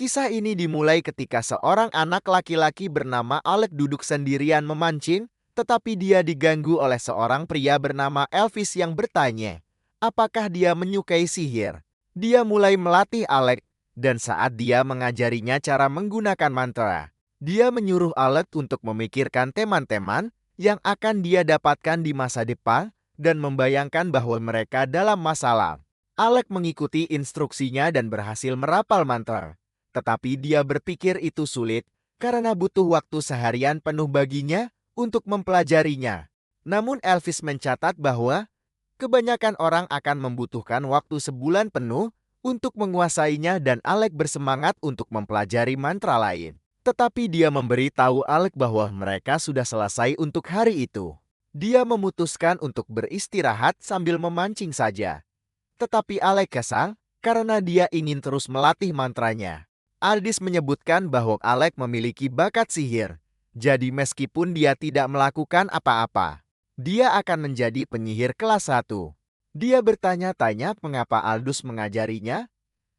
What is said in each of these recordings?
Kisah ini dimulai ketika seorang anak laki-laki bernama Alec duduk sendirian memancing, tetapi dia diganggu oleh seorang pria bernama Elvis yang bertanya, apakah dia menyukai sihir? Dia mulai melatih Alec, dan saat dia mengajarinya cara menggunakan mantra, dia menyuruh Alec untuk memikirkan teman-teman yang akan dia dapatkan di masa depan dan membayangkan bahwa mereka dalam masalah. Alec mengikuti instruksinya dan berhasil merapal mantra. Tetapi dia berpikir itu sulit karena butuh waktu seharian penuh baginya untuk mempelajarinya. Namun Elvis mencatat bahwa kebanyakan orang akan membutuhkan waktu sebulan penuh untuk menguasainya dan Alec bersemangat untuk mempelajari mantra lain. Tetapi dia memberi tahu Alec bahwa mereka sudah selesai untuk hari itu. Dia memutuskan untuk beristirahat sambil memancing saja. Tetapi Alec kesal karena dia ingin terus melatih mantranya. Aldis menyebutkan bahwa Alec memiliki bakat sihir. Jadi meskipun dia tidak melakukan apa-apa, dia akan menjadi penyihir kelas 1. Dia bertanya-tanya mengapa Aldus mengajarinya,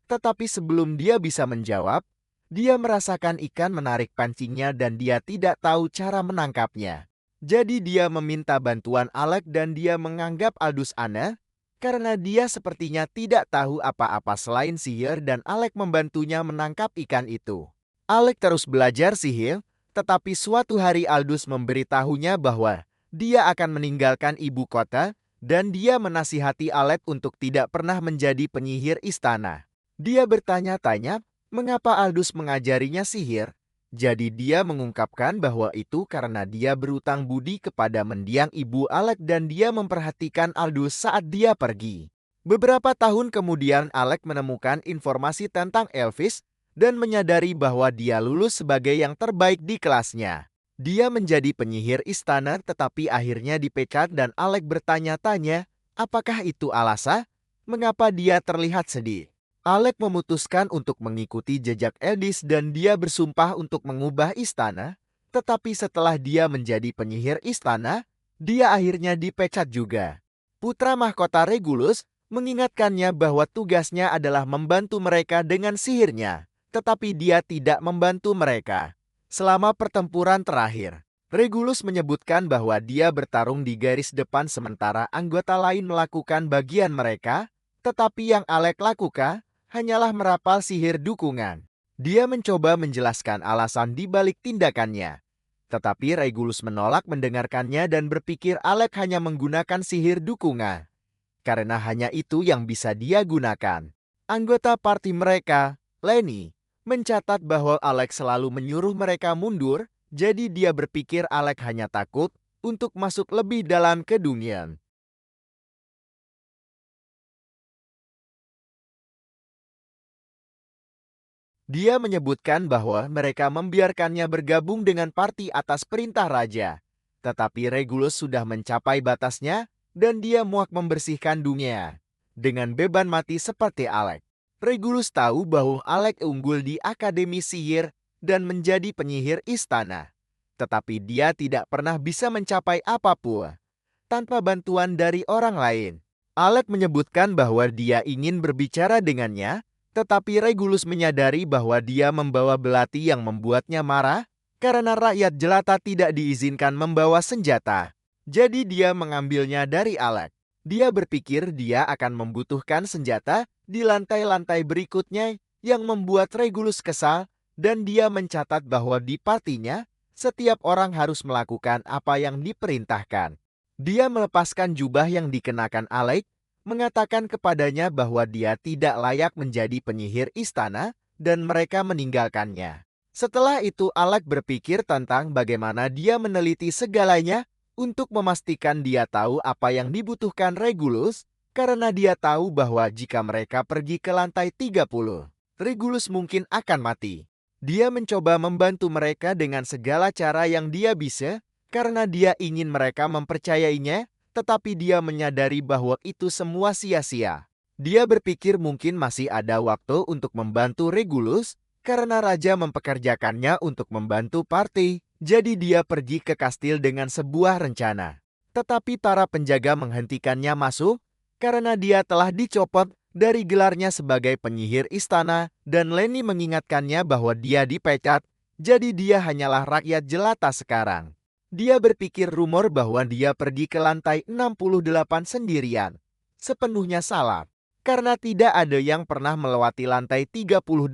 tetapi sebelum dia bisa menjawab, dia merasakan ikan menarik pancingnya dan dia tidak tahu cara menangkapnya. Jadi dia meminta bantuan Alec dan dia menganggap Aldus aneh, karena dia sepertinya tidak tahu apa-apa selain sihir dan Alec membantunya menangkap ikan itu. Alec terus belajar sihir, tetapi suatu hari Aldus memberitahunya bahwa dia akan meninggalkan ibu kota dan dia menasihati Alec untuk tidak pernah menjadi penyihir istana. Dia bertanya-tanya mengapa Aldus mengajarinya sihir. Jadi dia mengungkapkan bahwa itu karena dia berutang budi kepada mendiang ibu Alec dan dia memperhatikan Aldus saat dia pergi. Beberapa tahun kemudian Alec menemukan informasi tentang Elvis dan menyadari bahwa dia lulus sebagai yang terbaik di kelasnya. Dia menjadi penyihir istana tetapi akhirnya dipecat dan Alec bertanya-tanya, apakah itu alasan? Mengapa dia terlihat sedih? Alec memutuskan untuk mengikuti jejak Eldis dan dia bersumpah untuk mengubah istana, tetapi setelah dia menjadi penyihir istana, dia akhirnya dipecat juga. Putra mahkota Regulus mengingatkannya bahwa tugasnya adalah membantu mereka dengan sihirnya, tetapi dia tidak membantu mereka. Selama pertempuran terakhir, Regulus menyebutkan bahwa dia bertarung di garis depan sementara anggota lain melakukan bagian mereka, tetapi yang Alec lakukan hanyalah merapal sihir dukungan. Dia mencoba menjelaskan alasan di balik tindakannya. Tetapi Regulus menolak mendengarkannya dan berpikir Alec hanya menggunakan sihir dukungan. Karena hanya itu yang bisa dia gunakan. Anggota parti mereka, Lenny, mencatat bahwa Alec selalu menyuruh mereka mundur, jadi dia berpikir Alec hanya takut untuk masuk lebih dalam ke dunia. Dia menyebutkan bahwa mereka membiarkannya bergabung dengan parti atas perintah raja. Tetapi Regulus sudah mencapai batasnya dan dia muak membersihkan dunia dengan beban mati seperti Alec. Regulus tahu bahwa Alec unggul di Akademi Sihir dan menjadi penyihir istana. Tetapi dia tidak pernah bisa mencapai apapun tanpa bantuan dari orang lain. Alec menyebutkan bahwa dia ingin berbicara dengannya, tetapi Regulus menyadari bahwa dia membawa belati yang membuatnya marah karena rakyat jelata tidak diizinkan membawa senjata. Jadi dia mengambilnya dari Alec. Dia berpikir dia akan membutuhkan senjata di lantai-lantai berikutnya yang membuat Regulus kesal dan dia mencatat bahwa di partinya setiap orang harus melakukan apa yang diperintahkan. Dia melepaskan jubah yang dikenakan Alec, mengatakan kepadanya bahwa dia tidak layak menjadi penyihir istana dan mereka meninggalkannya. Setelah itu Alec berpikir tentang bagaimana dia meneliti segalanya untuk memastikan dia tahu apa yang dibutuhkan Regulus karena dia tahu bahwa jika mereka pergi ke lantai 30, Regulus mungkin akan mati. Dia mencoba membantu mereka dengan segala cara yang dia bisa karena dia ingin mereka mempercayainya, tetapi dia menyadari bahwa itu semua sia-sia. Dia berpikir mungkin masih ada waktu untuk membantu Regulus karena raja mempekerjakannya untuk membantu parti. Jadi dia pergi ke kastil dengan sebuah rencana. Tetapi para penjaga menghentikannya masuk karena dia telah dicopot dari gelarnya sebagai penyihir istana, dan Lenny mengingatkannya bahwa dia dipecat, jadi dia hanyalah rakyat jelata sekarang. Dia berpikir rumor bahwa dia pergi ke lantai 68 sendirian. Sepenuhnya salah, karena tidak ada yang pernah melewati lantai 38.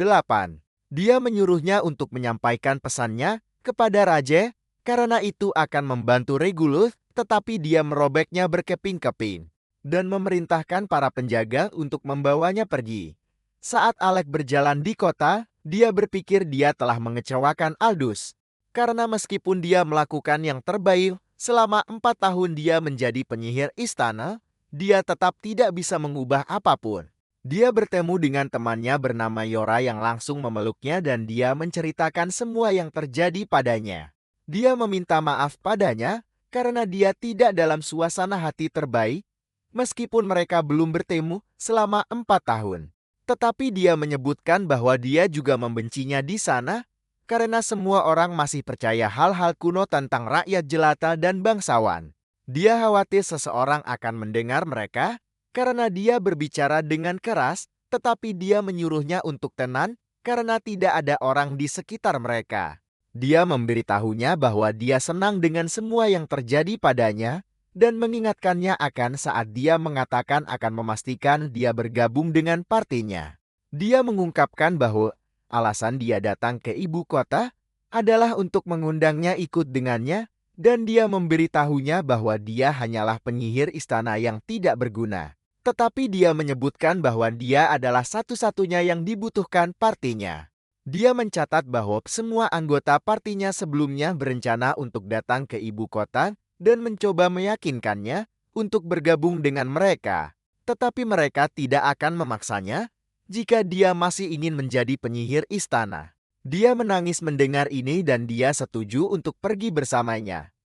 Dia menyuruhnya untuk menyampaikan pesannya kepada Raja, karena itu akan membantu Regulus, tetapi dia merobeknya berkeping-keping dan memerintahkan para penjaga untuk membawanya pergi. Saat Alec berjalan di kota, dia berpikir dia telah mengecewakan Aldous. Karena meskipun dia melakukan yang terbaik, selama 4 tahun dia menjadi penyihir istana, dia tetap tidak bisa mengubah apapun. Dia bertemu dengan temannya bernama Yora yang langsung memeluknya dan dia menceritakan semua yang terjadi padanya. Dia meminta maaf padanya karena dia tidak dalam suasana hati terbaik, meskipun mereka belum bertemu selama 4 tahun. Tetapi dia menyebutkan bahwa dia juga membencinya di sana karena semua orang masih percaya hal-hal kuno tentang rakyat jelata dan bangsawan. Dia khawatir seseorang akan mendengar mereka karena dia berbicara dengan keras, tetapi dia menyuruhnya untuk tenang karena tidak ada orang di sekitar mereka. Dia memberitahunya bahwa dia senang dengan semua yang terjadi padanya dan mengingatkannya akan saat dia mengatakan akan memastikan dia bergabung dengan partinya. Dia mengungkapkan bahwa alasan dia datang ke ibu kota adalah untuk mengundangnya ikut dengannya dan dia memberitahunya bahwa dia hanyalah penyihir istana yang tidak berguna. Tetapi dia menyebutkan bahwa dia adalah satu-satunya yang dibutuhkan partinya. Dia mencatat bahwa semua anggota partinya sebelumnya berencana untuk datang ke ibu kota dan mencoba meyakinkannya untuk bergabung dengan mereka. Tetapi mereka tidak akan memaksanya jika dia masih ingin menjadi penyihir istana. Dia menangis mendengar ini dan dia setuju untuk pergi bersamanya.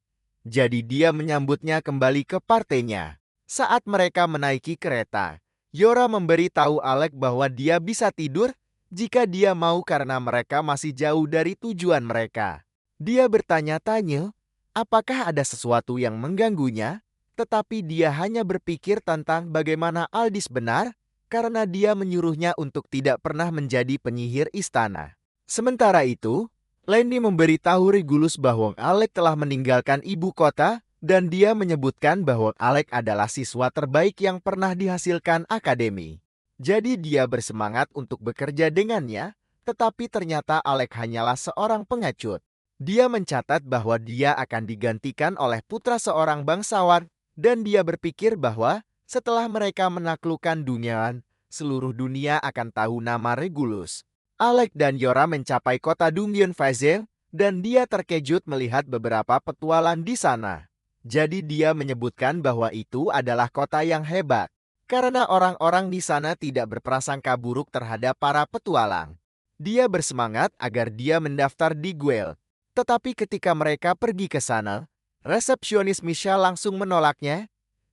Jadi dia menyambutnya kembali ke partainya. Saat mereka menaiki kereta, Yora memberitahu Alec bahwa dia bisa tidur jika dia mau karena mereka masih jauh dari tujuan mereka. Dia bertanya-tanya, apakah ada sesuatu yang mengganggunya? Tetapi dia hanya berpikir tentang bagaimana Aldous benar karena dia menyuruhnya untuk tidak pernah menjadi penyihir istana. Sementara itu, Lenny memberitahu Regulus bahwa Alec telah meninggalkan ibu kota dan dia menyebutkan bahwa Alec adalah siswa terbaik yang pernah dihasilkan akademi. Jadi dia bersemangat untuk bekerja dengannya, tetapi ternyata Alec hanyalah seorang pengecut. Dia mencatat bahwa dia akan digantikan oleh putra seorang bangsawan dan dia berpikir bahwa setelah mereka menaklukkan dunia, seluruh dunia akan tahu nama Regulus. Alec dan Yora mencapai kota Dungeon Fazel dan dia terkejut melihat beberapa petualang di sana. Jadi dia menyebutkan bahwa itu adalah kota yang hebat, karena orang-orang di sana tidak berprasangka buruk terhadap para petualang. Dia bersemangat agar dia mendaftar di guild. Tetapi ketika mereka pergi ke sana, resepsionis Misha langsung menolaknya.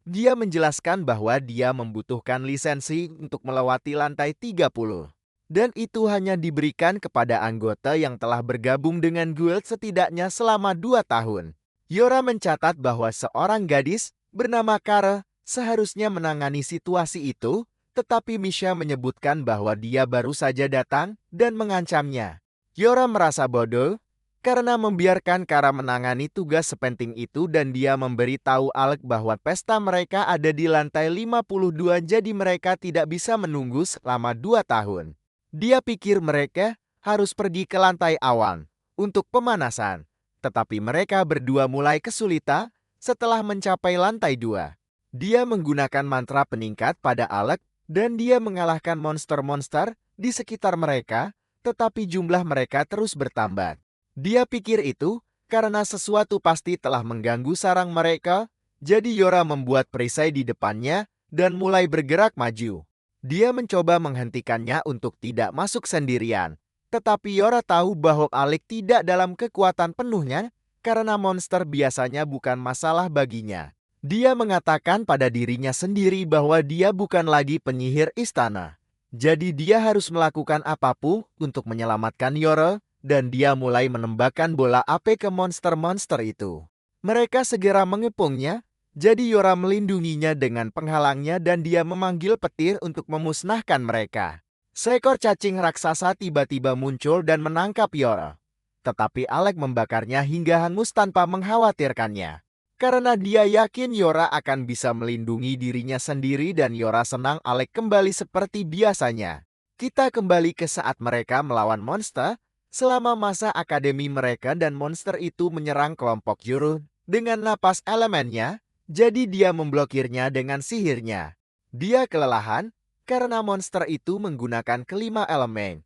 Dia menjelaskan bahwa dia membutuhkan lisensi untuk melewati lantai 30. Dan itu hanya diberikan kepada anggota yang telah bergabung dengan guild setidaknya selama 2 tahun. Yora mencatat bahwa seorang gadis bernama Kara seharusnya menangani situasi itu, tetapi Misha menyebutkan bahwa dia baru saja datang dan mengancamnya. Yora merasa bodoh karena membiarkan Kara menangani tugas sepenting itu dan dia memberitahu Alec bahwa pesta mereka ada di lantai 52 jadi mereka tidak bisa menunggu selama 2 tahun. Dia pikir mereka harus pergi ke lantai awal untuk pemanasan. Tetapi mereka berdua mulai kesulitan setelah mencapai lantai 2. Dia menggunakan mantra peningkat pada Alec dan dia mengalahkan monster-monster di sekitar mereka, tetapi jumlah mereka terus bertambah. Dia pikir itu karena sesuatu pasti telah mengganggu sarang mereka, jadi Yora membuat perisai di depannya dan mulai bergerak maju. Dia mencoba menghentikannya untuk tidak masuk sendirian. Tetapi Yora tahu bahwa Alec tidak dalam kekuatan penuhnya karena monster biasanya bukan masalah baginya. Dia mengatakan pada dirinya sendiri bahwa dia bukan lagi penyihir istana. Jadi dia harus melakukan apapun untuk menyelamatkan Yora dan dia mulai menembakkan bola api ke monster-monster itu. Mereka segera mengepungnya Jadi Yora melindunginya dengan penghalangnya dan dia memanggil petir untuk memusnahkan mereka. Seekor cacing raksasa tiba-tiba muncul dan menangkap Yora. Tetapi Alec membakarnya hingga hangus tanpa mengkhawatirkannya. Karena dia yakin Yora akan bisa melindungi dirinya sendiri dan Yora senang Alec kembali seperti biasanya. Kita kembali ke saat mereka melawan monster. Selama masa akademi mereka dan monster itu menyerang kelompok Yuru dengan napas elemennya, jadi dia memblokirnya dengan sihirnya. Dia kelelahan karena monster itu menggunakan kelima elemen.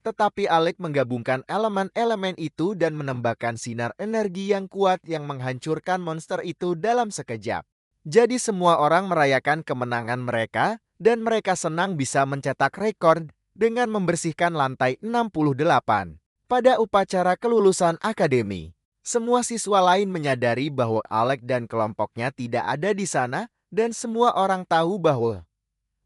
Tetapi Alec menggabungkan elemen-elemen itu dan menembakkan sinar energi yang kuat yang menghancurkan monster itu dalam sekejap. Jadi semua orang merayakan kemenangan mereka dan mereka senang bisa mencetak rekor dengan membersihkan lantai 68. Pada upacara kelulusan akademi, semua siswa lain menyadari bahwa Alec dan kelompoknya tidak ada di sana dan semua orang tahu bahwa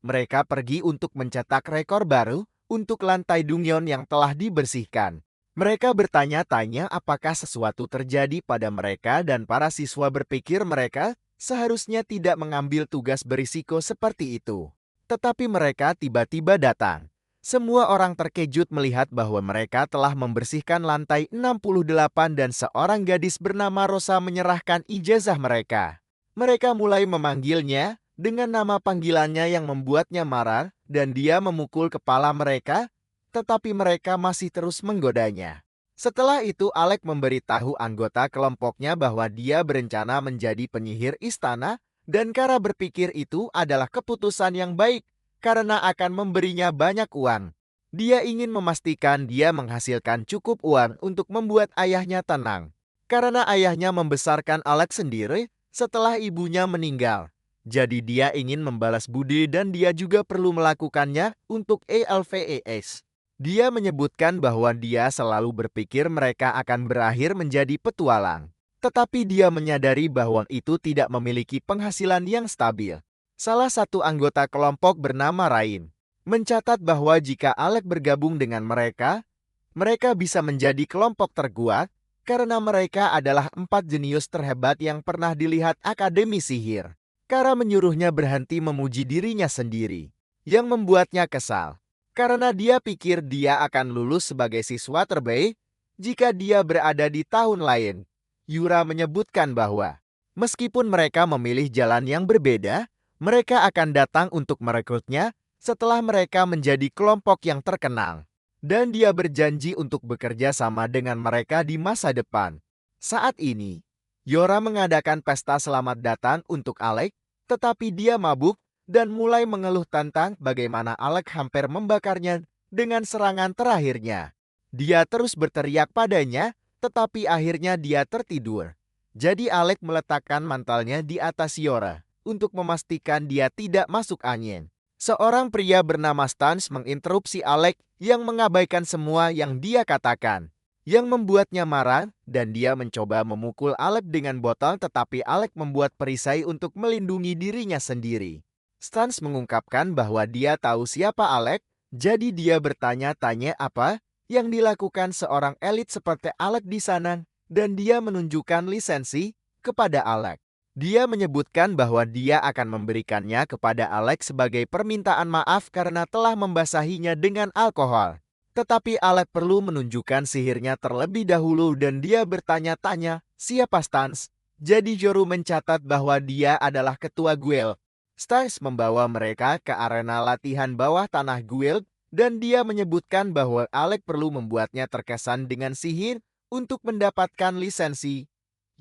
mereka pergi untuk mencetak rekor baru untuk lantai Dungyeon yang telah dibersihkan. Mereka bertanya-tanya apakah sesuatu terjadi pada mereka dan para siswa berpikir mereka seharusnya tidak mengambil tugas berisiko seperti itu. Tetapi mereka tiba-tiba datang. Semua orang terkejut melihat bahwa mereka telah membersihkan lantai 68 dan seorang gadis bernama Rosa menyerahkan ijazah mereka. Mereka mulai memanggilnya dengan nama panggilannya yang membuatnya marah dan dia memukul kepala mereka, tetapi mereka masih terus menggodanya. Setelah itu Alec memberitahu anggota kelompoknya bahwa dia berencana menjadi penyihir istana dan Kara berpikir itu adalah keputusan yang baik karena akan memberinya banyak uang. Dia ingin memastikan dia menghasilkan cukup uang untuk membuat ayahnya tenang. Karena ayahnya membesarkan Alec sendiri setelah ibunya meninggal. Jadi dia ingin membalas budi dan dia juga perlu melakukannya untuk ALVES. Dia menyebutkan bahwa dia selalu berpikir mereka akan berakhir menjadi petualang. Tetapi dia menyadari bahwa itu tidak memiliki penghasilan yang stabil. Salah satu anggota kelompok bernama Rain mencatat bahwa jika Alec bergabung dengan mereka, mereka bisa menjadi kelompok terkuat karena mereka adalah 4 jenius terhebat yang pernah dilihat Akademi Sihir. Kara menyuruhnya berhenti memuji dirinya sendiri, yang membuatnya kesal. Karena dia pikir dia akan lulus sebagai siswa terbaik jika dia berada di tahun lain. Yura menyebutkan bahwa meskipun mereka memilih jalan yang berbeda, mereka akan datang untuk merekrutnya setelah mereka menjadi kelompok yang terkenal. Dan dia berjanji untuk bekerja sama dengan mereka di masa depan. Saat ini, Yora mengadakan pesta selamat datang untuk Alec, tetapi dia mabuk dan mulai mengeluh tentang bagaimana Alec hampir membakarnya dengan serangan terakhirnya. Dia terus berteriak padanya, tetapi akhirnya dia tertidur. Jadi Alec meletakkan mantalnya di atas Yora untuk memastikan dia tidak masuk angin. Seorang pria bernama Stans menginterupsi Alec yang mengabaikan semua yang dia katakan, yang membuatnya marah dan dia mencoba memukul Alec dengan botol tetapi Alec membuat perisai untuk melindungi dirinya sendiri. Stans mengungkapkan bahwa dia tahu siapa Alec, jadi dia bertanya-tanya apa yang dilakukan seorang elit seperti Alec di sana dan dia menunjukkan lisensi kepada Alec. Dia menyebutkan bahwa dia akan memberikannya kepada Alec sebagai permintaan maaf karena telah membasahinya dengan alkohol. Tetapi Alec perlu menunjukkan sihirnya terlebih dahulu dan dia bertanya-tanya, siapa Stans? Jadi Joru mencatat bahwa dia adalah ketua guild. Stans membawa mereka ke arena latihan bawah tanah guild dan dia menyebutkan bahwa Alec perlu membuatnya terkesan dengan sihir untuk mendapatkan lisensi.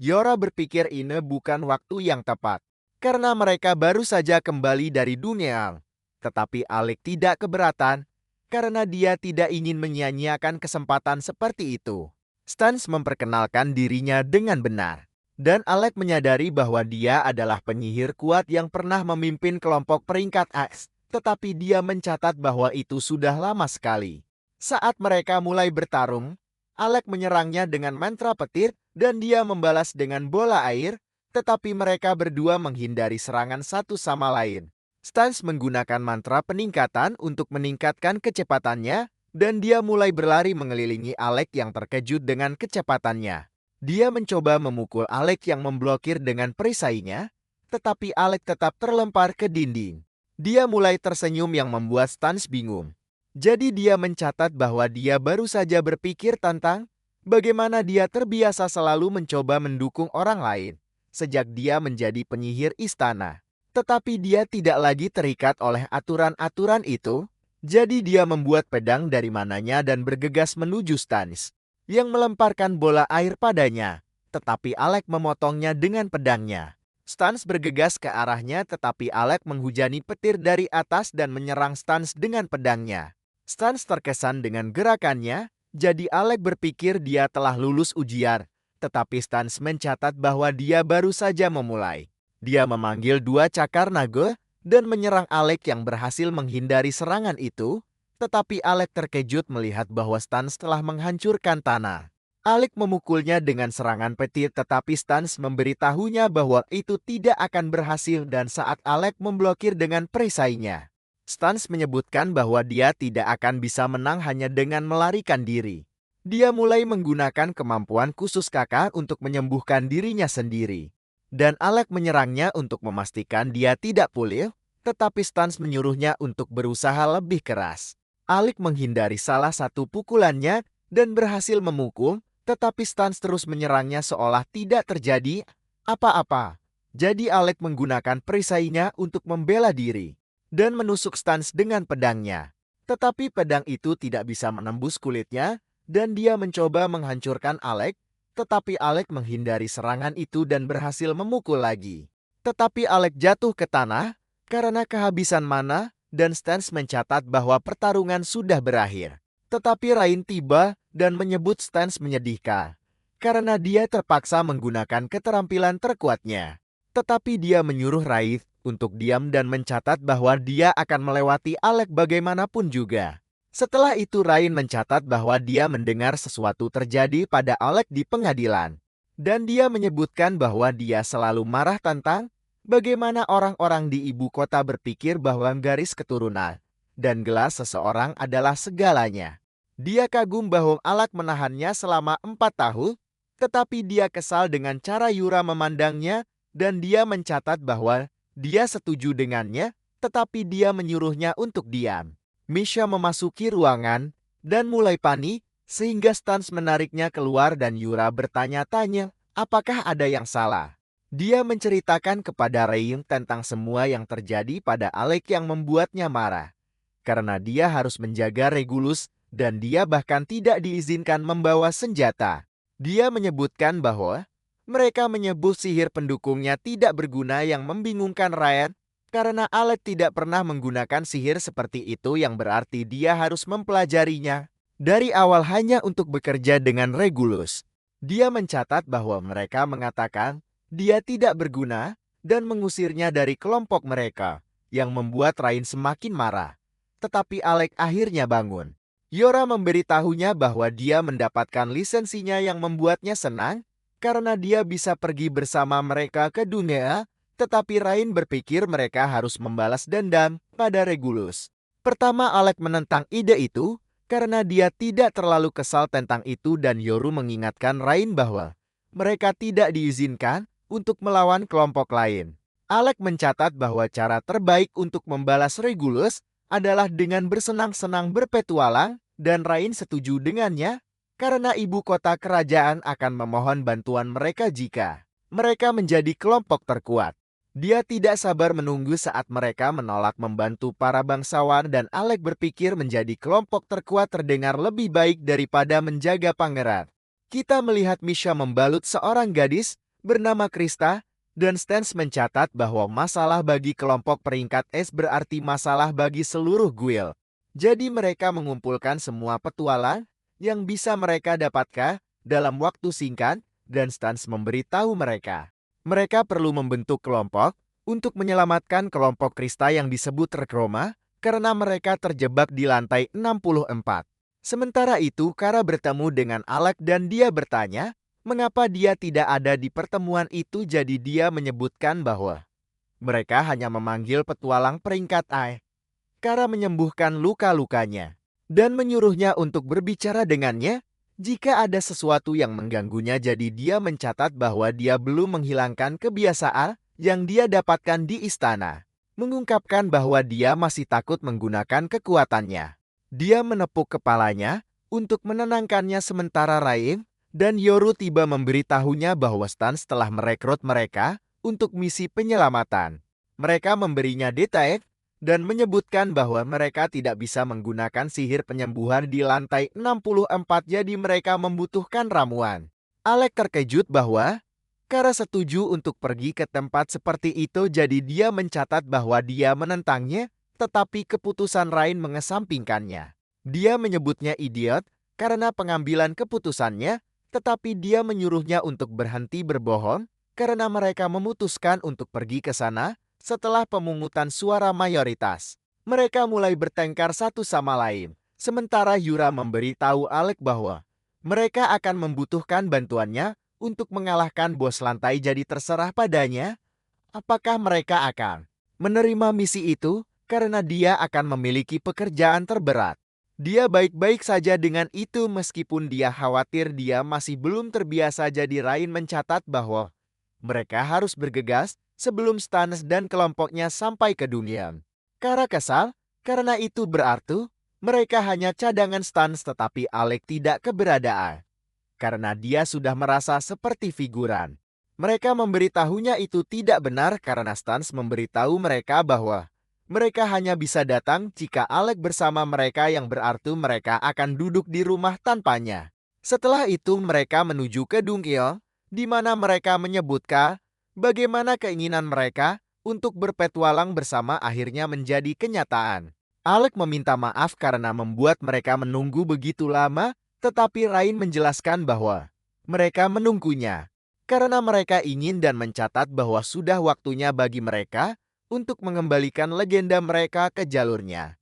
Yora berpikir ini bukan waktu yang tepat, karena mereka baru saja kembali dari dunia. Tetapi Alec tidak keberatan, karena dia tidak ingin menyia-nyiakan kesempatan seperti itu. Stans memperkenalkan dirinya dengan benar, dan Alec menyadari bahwa dia adalah penyihir kuat yang pernah memimpin kelompok peringkat X, tetapi dia mencatat bahwa itu sudah lama sekali. Saat mereka mulai bertarung, Alec menyerangnya dengan mantra petir dan dia membalas dengan bola air, tetapi mereka berdua menghindari serangan satu sama lain. Stans menggunakan mantra peningkatan untuk meningkatkan kecepatannya dan dia mulai berlari mengelilingi Alec yang terkejut dengan kecepatannya. Dia mencoba memukul Alec yang memblokir dengan perisainya, tetapi Alex tetap terlempar ke dinding. Dia mulai tersenyum yang membuat Stans bingung. Jadi dia mencatat bahwa dia baru saja berpikir tentang bagaimana dia terbiasa selalu mencoba mendukung orang lain sejak dia menjadi penyihir istana. Tetapi dia tidak lagi terikat oleh aturan-aturan itu, jadi dia membuat pedang dari mananya dan bergegas menuju Stans, yang melemparkan bola air padanya. Tetapi Alex memotongnya dengan pedangnya. Stans bergegas ke arahnya tetapi Alex menghujani petir dari atas dan menyerang Stans dengan pedangnya. Stans terkesan dengan gerakannya, jadi Alex berpikir dia telah lulus ujian. Tetapi Stans mencatat bahwa dia baru saja memulai. Dia memanggil 2 cakar naga dan menyerang Alex yang berhasil menghindari serangan itu. Tetapi Alex terkejut melihat bahwa Stans telah menghancurkan tanah. Alex memukulnya dengan serangan petir tetapi Stans memberitahunya bahwa itu tidak akan berhasil dan saat Alex memblokir dengan perisainya. Stans menyebutkan bahwa dia tidak akan bisa menang hanya dengan melarikan diri. Dia mulai menggunakan kemampuan khusus kakak untuk menyembuhkan dirinya sendiri. Dan Alex menyerangnya untuk memastikan dia tidak pulih, tetapi Stans menyuruhnya untuk berusaha lebih keras. Alex menghindari salah satu pukulannya dan berhasil memukul, tetapi Stans terus menyerangnya seolah tidak terjadi apa-apa. Jadi Alex menggunakan perisainya untuk membela diri dan menusuk Stans dengan pedangnya. Tetapi pedang itu tidak bisa menembus kulitnya dan dia mencoba menghancurkan Alex, tetapi Alex menghindari serangan itu dan berhasil memukul lagi. Tetapi Alex jatuh ke tanah karena kehabisan mana dan Stans mencatat bahwa pertarungan sudah berakhir. Tetapi Rain tiba dan menyebut Stans menyedihkan karena dia terpaksa menggunakan keterampilan terkuatnya. Tetapi dia menyuruh Rain untuk diam dan mencatat bahwa dia akan melewati Alex bagaimanapun juga. Setelah itu Rain mencatat bahwa dia mendengar sesuatu terjadi pada Alex di pengadilan. Dan dia menyebutkan bahwa dia selalu marah tentang bagaimana orang-orang di ibu kota berpikir bahwa garis keturunan dan gelas seseorang adalah segalanya. Dia kagum bahwa Alex menahannya selama 4 tahun, tetapi dia kesal dengan cara Yura memandangnya dan dia mencatat bahwa dia setuju dengannya, tetapi dia menyuruhnya untuk diam. Misha memasuki ruangan dan mulai panik, sehingga Stans menariknya keluar dan Yura bertanya-tanya, apakah ada yang salah? Dia menceritakan kepada Rain tentang semua yang terjadi pada Alex yang membuatnya marah. Karena dia harus menjaga Regulus dan dia bahkan tidak diizinkan membawa senjata. Dia menyebutkan bahwa mereka menyebut sihir pendukungnya tidak berguna yang membingungkan Ryan karena Alex tidak pernah menggunakan sihir seperti itu yang berarti dia harus mempelajarinya dari awal hanya untuk bekerja dengan Regulus. Dia mencatat bahwa mereka mengatakan dia tidak berguna dan mengusirnya dari kelompok mereka yang membuat Ryan semakin marah. Tetapi Alex akhirnya bangun. Yora memberitahunya bahwa dia mendapatkan lisensinya yang membuatnya senang karena dia bisa pergi bersama mereka ke dunia, tetapi Rain berpikir mereka harus membalas dendam pada Regulus. Pertama Alex menentang ide itu karena dia tidak terlalu kesal tentang itu dan Yoru mengingatkan Rain bahwa mereka tidak diizinkan untuk melawan kelompok lain. Alex mencatat bahwa cara terbaik untuk membalas Regulus adalah dengan bersenang-senang berpetualang dan Rain setuju dengannya karena ibu kota kerajaan akan memohon bantuan mereka jika mereka menjadi kelompok terkuat. Dia tidak sabar menunggu saat mereka menolak membantu para bangsawan dan Alex berpikir menjadi kelompok terkuat terdengar lebih baik daripada menjaga pangeran. Kita melihat Misha membalut seorang gadis bernama Krista dan Stans mencatat bahwa masalah bagi kelompok peringkat S berarti masalah bagi seluruh guild. Jadi mereka mengumpulkan semua petualang yang bisa mereka dapatkan dalam waktu singkat dan Stans memberitahu mereka. Mereka perlu membentuk kelompok untuk menyelamatkan kelompok Krista yang disebut Rekroma karena mereka terjebak di lantai 64. Sementara itu Kara bertemu dengan Alex dan dia bertanya, mengapa dia tidak ada di pertemuan itu jadi dia menyebutkan bahwa mereka hanya memanggil petualang peringkat A. Kara menyembuhkan luka-lukanya dan menyuruhnya untuk berbicara dengannya jika ada sesuatu yang mengganggunya jadi dia mencatat bahwa dia belum menghilangkan kebiasaan yang dia dapatkan di istana, mengungkapkan bahwa dia masih takut menggunakan kekuatannya. Dia menepuk kepalanya untuk menenangkannya sementara Rain dan Yoru tiba memberitahunya bahwa Stans telah merekrut mereka untuk misi penyelamatan. Mereka memberinya detail dan menyebutkan bahwa mereka tidak bisa menggunakan sihir penyembuhan di lantai 64 jadi mereka membutuhkan ramuan. Alec terkejut bahwa Kara setuju untuk pergi ke tempat seperti itu jadi dia mencatat bahwa dia menentangnya, tetapi keputusan Rain mengesampingkannya. Dia menyebutnya idiot karena pengambilan keputusannya, tetapi dia menyuruhnya untuk berhenti berbohong karena mereka memutuskan untuk pergi ke sana setelah pemungutan suara mayoritas. Mereka mulai bertengkar satu sama lain, sementara Yura memberitahu Alec bahwa mereka akan membutuhkan bantuannya untuk mengalahkan bos lantai jadi terserah padanya apakah mereka akan menerima misi itu karena dia akan memiliki pekerjaan terberat. Dia baik-baik saja dengan itu meskipun dia khawatir dia masih belum terbiasa jadi Rain mencatat bahwa mereka harus bergegas sebelum Stans dan kelompoknya sampai ke dunia. Kara kesal karena itu berarti mereka hanya cadangan Stans tetapi Alec tidak keberadaan karena dia sudah merasa seperti figuran. Mereka memberitahunya itu tidak benar karena Stans memberitahu mereka bahwa mereka hanya bisa datang jika Alec bersama mereka yang berarti mereka akan duduk di rumah tanpanya. Setelah itu mereka menuju ke Dungkyo, di mana mereka menyebutkan bagaimana keinginan mereka untuk berpetualang bersama akhirnya menjadi kenyataan. Alec meminta maaf karena membuat mereka menunggu begitu lama, tetapi Rain menjelaskan bahwa mereka menunggunya karena mereka ingin dan mencatat bahwa sudah waktunya bagi mereka untuk mengembalikan legenda mereka ke jalurnya.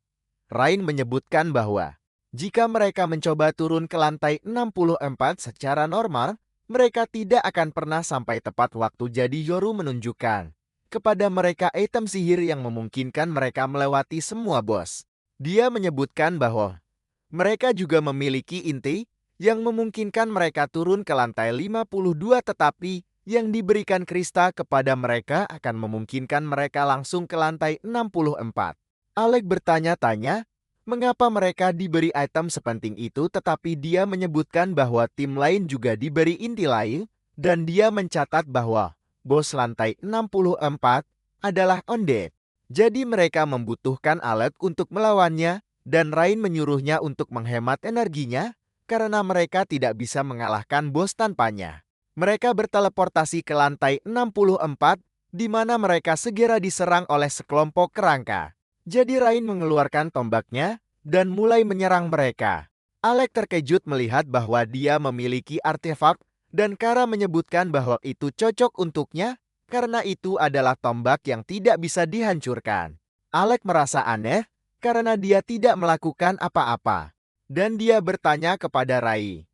Rain menyebutkan bahwa jika mereka mencoba turun ke lantai 64 secara normal, mereka tidak akan pernah sampai tepat waktu jadi Yoru menunjukkan kepada mereka item sihir yang memungkinkan mereka melewati semua bos. Dia menyebutkan bahwa mereka juga memiliki inti yang memungkinkan mereka turun ke lantai 52 tetapi yang diberikan Krista kepada mereka akan memungkinkan mereka langsung ke lantai 64. Alec bertanya-tanya mengapa mereka diberi item sepenting itu tetapi dia menyebutkan bahwa tim lain juga diberi inti lain dan dia mencatat bahwa bos lantai 64 adalah Undead. Jadi mereka membutuhkan Alec untuk melawannya dan Rain menyuruhnya untuk menghemat energinya karena mereka tidak bisa mengalahkan bos tanpanya. Mereka berteleportasi ke lantai 64 di mana mereka segera diserang oleh sekelompok kerangka. Jadi Rain mengeluarkan tombaknya dan mulai menyerang mereka. Alec terkejut melihat bahwa dia memiliki artefak dan Kara menyebutkan bahwa itu cocok untuknya karena itu adalah tombak yang tidak bisa dihancurkan. Alec merasa aneh karena dia tidak melakukan apa-apa. Dan dia bertanya kepada Rai,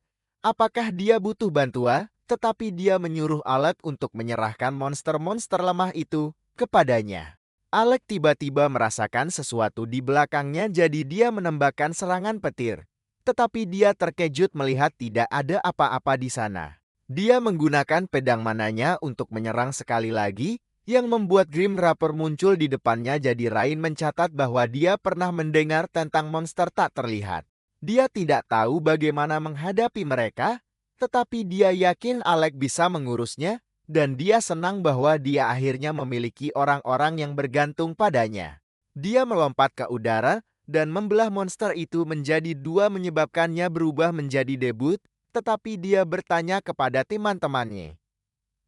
apakah dia butuh bantuan? Tetapi dia menyuruh Alec untuk menyerahkan monster-monster lemah itu kepadanya. Alec tiba-tiba merasakan sesuatu di belakangnya jadi dia menembakkan serangan petir. Tetapi dia terkejut melihat tidak ada apa-apa di sana. Dia menggunakan pedang mananya untuk menyerang sekali lagi, yang membuat Grim Reaper muncul di depannya jadi Rain mencatat bahwa dia pernah mendengar tentang monster tak terlihat. Dia tidak tahu bagaimana menghadapi mereka, tetapi dia yakin Alec bisa mengurusnya, dan dia senang bahwa dia akhirnya memiliki orang-orang yang bergantung padanya. Dia melompat ke udara, dan membelah monster itu menjadi dua menyebabkannya berubah menjadi debut, tetapi dia bertanya kepada teman-temannya.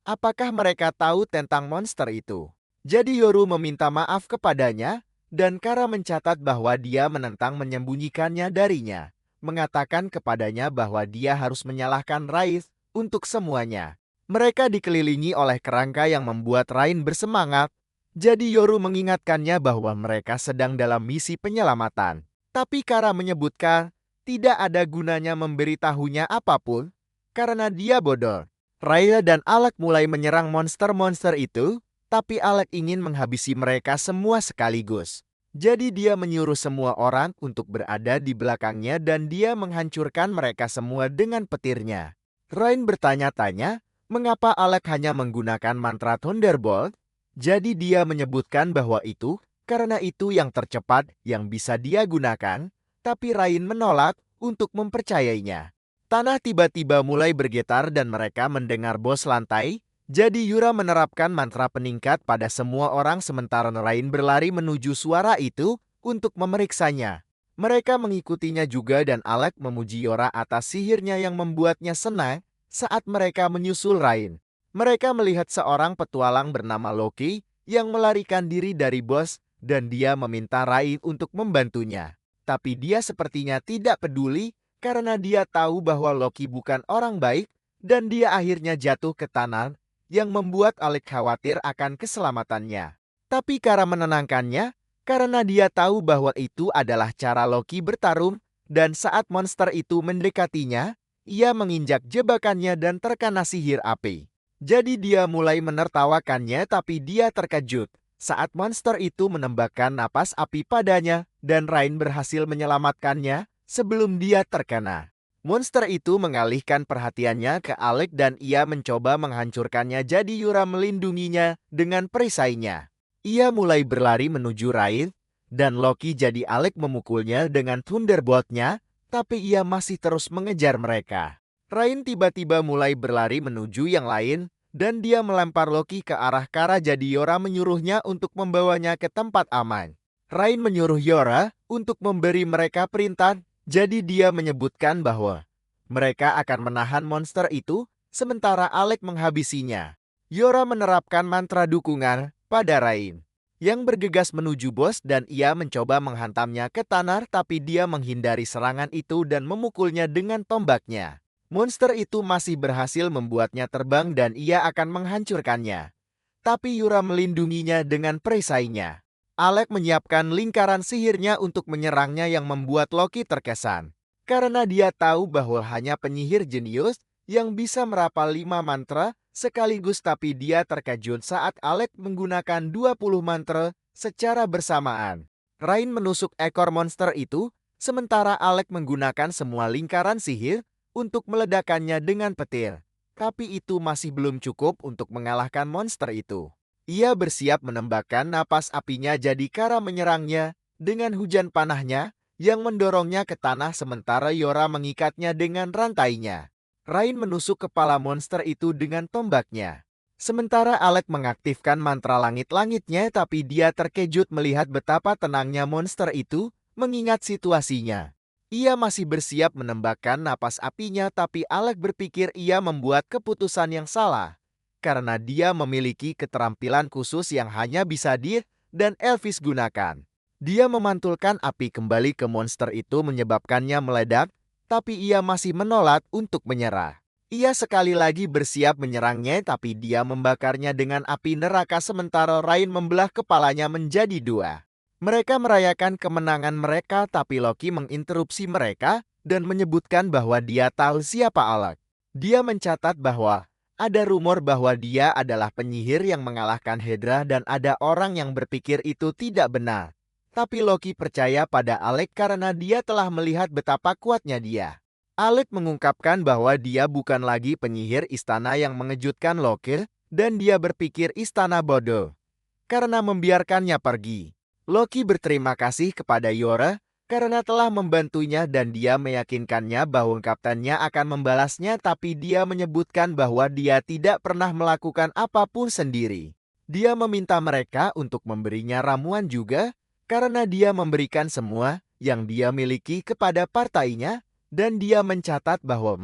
Apakah mereka tahu tentang monster itu? Jadi Yoru meminta maaf kepadanya, dan Kara mencatat bahwa dia menentang menyembunyikannya darinya, mengatakan kepadanya bahwa dia harus menyalahkan Rais untuk semuanya. Mereka dikelilingi oleh kerangka yang membuat Rain bersemangat, jadi Yoru mengingatkannya bahwa mereka sedang dalam misi penyelamatan. Tapi Kara menyebutkan tidak ada gunanya memberitahunya apapun, karena dia bodoh. Raya dan Alec mulai menyerang monster-monster itu, tapi Alec ingin menghabisi mereka semua sekaligus. Jadi dia menyuruh semua orang untuk berada di belakangnya dan dia menghancurkan mereka semua dengan petirnya. Rain bertanya-tanya, mengapa Alec hanya menggunakan mantra Thunderbolt? Jadi dia menyebutkan bahwa itu karena itu yang tercepat yang bisa dia gunakan, tapi Rain menolak untuk mempercayainya. Tanah tiba-tiba mulai bergetar dan mereka mendengar bos lantai. Jadi Yura menerapkan mantra peningkat pada semua orang sementara Rain berlari menuju suara itu untuk memeriksanya. Mereka mengikutinya juga dan Alec memuji Yora atas sihirnya yang membuatnya senang saat mereka menyusul Rain. Mereka melihat seorang petualang bernama Loki yang melarikan diri dari bos dan dia meminta Rain untuk membantunya. Tapi dia sepertinya tidak peduli karena dia tahu bahwa Loki bukan orang baik dan dia akhirnya jatuh ke tanah yang membuat Alec khawatir akan keselamatannya. Tapi Kara menenangkannya karena dia tahu bahwa itu adalah cara Loki bertarung dan saat monster itu mendekatinya, ia menginjak jebakannya dan terkena sihir api. Jadi dia mulai menertawakannya tapi dia terkejut saat monster itu menembakkan napas api padanya dan Rain berhasil menyelamatkannya sebelum dia terkena. Monster itu mengalihkan perhatiannya ke Alec dan ia mencoba menghancurkannya jadi Yura melindunginya dengan perisainya. Ia mulai berlari menuju Rain dan Loki jadi Alec memukulnya dengan Thunderbolt-nya, tapi ia masih terus mengejar mereka. Rain tiba-tiba mulai berlari menuju yang lain dan dia melempar Loki ke arah Kara jadi Yora menyuruhnya untuk membawanya ke tempat aman. Rain menyuruh Yora untuk memberi mereka perintah, jadi dia menyebutkan bahwa mereka akan menahan monster itu sementara Alec menghabisinya. Yora menerapkan mantra dukungan pada Rain yang bergegas menuju bos dan ia mencoba menghantamnya ke tanah tapi dia menghindari serangan itu dan memukulnya dengan tombaknya. Monster itu masih berhasil membuatnya terbang dan ia akan menghancurkannya. Tapi Yura melindunginya dengan perisainya. Alec menyiapkan lingkaran sihirnya untuk menyerangnya yang membuat Loki terkesan. Karena dia tahu bahwa hanya penyihir jenius yang bisa merapal 5 mantra sekaligus tapi dia terkejut saat Alec menggunakan 20 mantra secara bersamaan. Rain menusuk ekor monster itu, sementara Alec menggunakan semua lingkaran sihir untuk meledakannya dengan petir. Tapi itu masih belum cukup untuk mengalahkan monster itu. Ia bersiap menembakkan napas apinya jadi Kara menyerangnya dengan hujan panahnya yang mendorongnya ke tanah sementara Yora mengikatnya dengan rantainya. Rain menusuk kepala monster itu dengan tombaknya. Sementara Alec mengaktifkan mantra langit-langitnya tapi dia terkejut melihat betapa tenangnya monster itu mengingat situasinya. Ia masih bersiap menembakkan napas apinya tapi Alec berpikir ia membuat keputusan yang salah. Karena dia memiliki keterampilan khusus yang hanya bisa dia dan Elvis gunakan. Dia memantulkan api kembali ke monster itu menyebabkannya meledak, tapi ia masih menolak untuk menyerah. Ia sekali lagi bersiap menyerangnya tapi dia membakarnya dengan api neraka sementara Rain membelah kepalanya menjadi 2. Mereka merayakan kemenangan mereka tapi Loki menginterupsi mereka dan menyebutkan bahwa dia tahu siapa Alec. Dia mencatat bahwa ada rumor bahwa dia adalah penyihir yang mengalahkan Hydra dan ada orang yang berpikir itu tidak benar. Tapi Loki percaya pada Alec karena dia telah melihat betapa kuatnya dia. Alec mengungkapkan bahwa dia bukan lagi penyihir istana yang mengejutkan Loki dan dia berpikir istana bodoh karena membiarkannya pergi. Loki berterima kasih kepada Yora karena telah membantunya dan dia meyakinkannya bahwa kaptennya akan membalasnya tapi dia menyebutkan bahwa dia tidak pernah melakukan apapun sendiri. Dia meminta mereka untuk memberinya ramuan juga karena dia memberikan semua yang dia miliki kepada partainya dan dia mencatat bahwa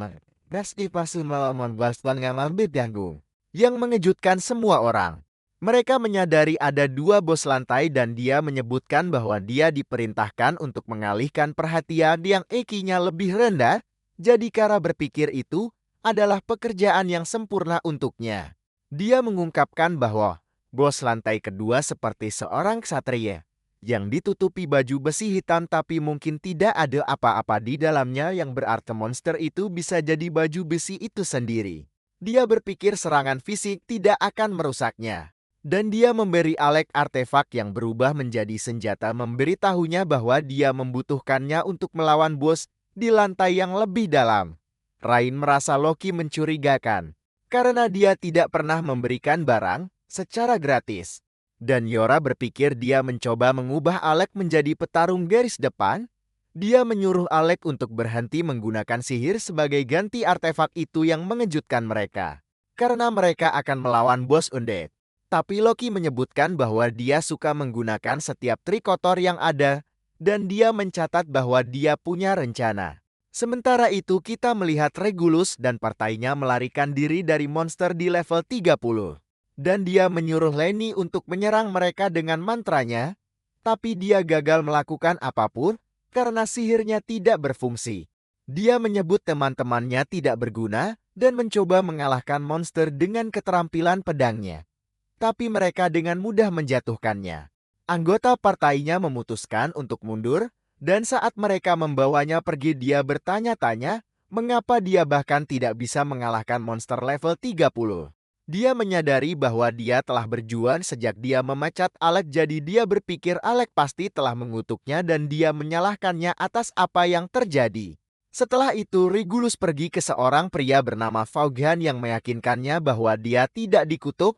yang mengejutkan semua orang. Mereka menyadari ada 2 bos lantai dan dia menyebutkan bahwa dia diperintahkan untuk mengalihkan perhatian yang EQ-nya lebih rendah, jadi Kara berpikir itu adalah pekerjaan yang sempurna untuknya. Dia mengungkapkan bahwa bos lantai kedua seperti seorang ksatria yang ditutupi baju besi hitam tapi mungkin tidak ada apa-apa di dalamnya yang berarti monster itu bisa jadi baju besi itu sendiri. Dia berpikir serangan fisik tidak akan merusaknya. Dan dia memberi Alec artefak yang berubah menjadi senjata memberitahunya bahwa dia membutuhkannya untuk melawan bos di lantai yang lebih dalam. Rain merasa Loki mencurigakan karena dia tidak pernah memberikan barang secara gratis. Dan Yora berpikir dia mencoba mengubah Alec menjadi petarung garis depan. Dia menyuruh Alec untuk berhenti menggunakan sihir sebagai ganti artefak itu yang mengejutkan mereka. Karena mereka akan melawan bos undead. Tapi Loki menyebutkan bahwa dia suka menggunakan setiap trik kotor yang ada, dan dia mencatat bahwa dia punya rencana. Sementara itu kita melihat Regulus dan partainya melarikan diri dari monster di level 30. Dan dia menyuruh Lenny untuk menyerang mereka dengan mantranya, tapi dia gagal melakukan apapun karena sihirnya tidak berfungsi. Dia menyebut teman-temannya tidak berguna dan mencoba mengalahkan monster dengan keterampilan pedangnya. Tapi mereka dengan mudah menjatuhkannya. Anggota partainya memutuskan untuk mundur, dan saat mereka membawanya pergi dia bertanya-tanya mengapa dia bahkan tidak bisa mengalahkan monster level 30. Dia menyadari bahwa dia telah berjuang sejak dia memecat Alec, jadi dia berpikir Alec pasti telah mengutuknya dan dia menyalahkannya atas apa yang terjadi. Setelah itu Regulus pergi ke seorang pria bernama Vaughan yang meyakinkannya bahwa dia tidak dikutuk,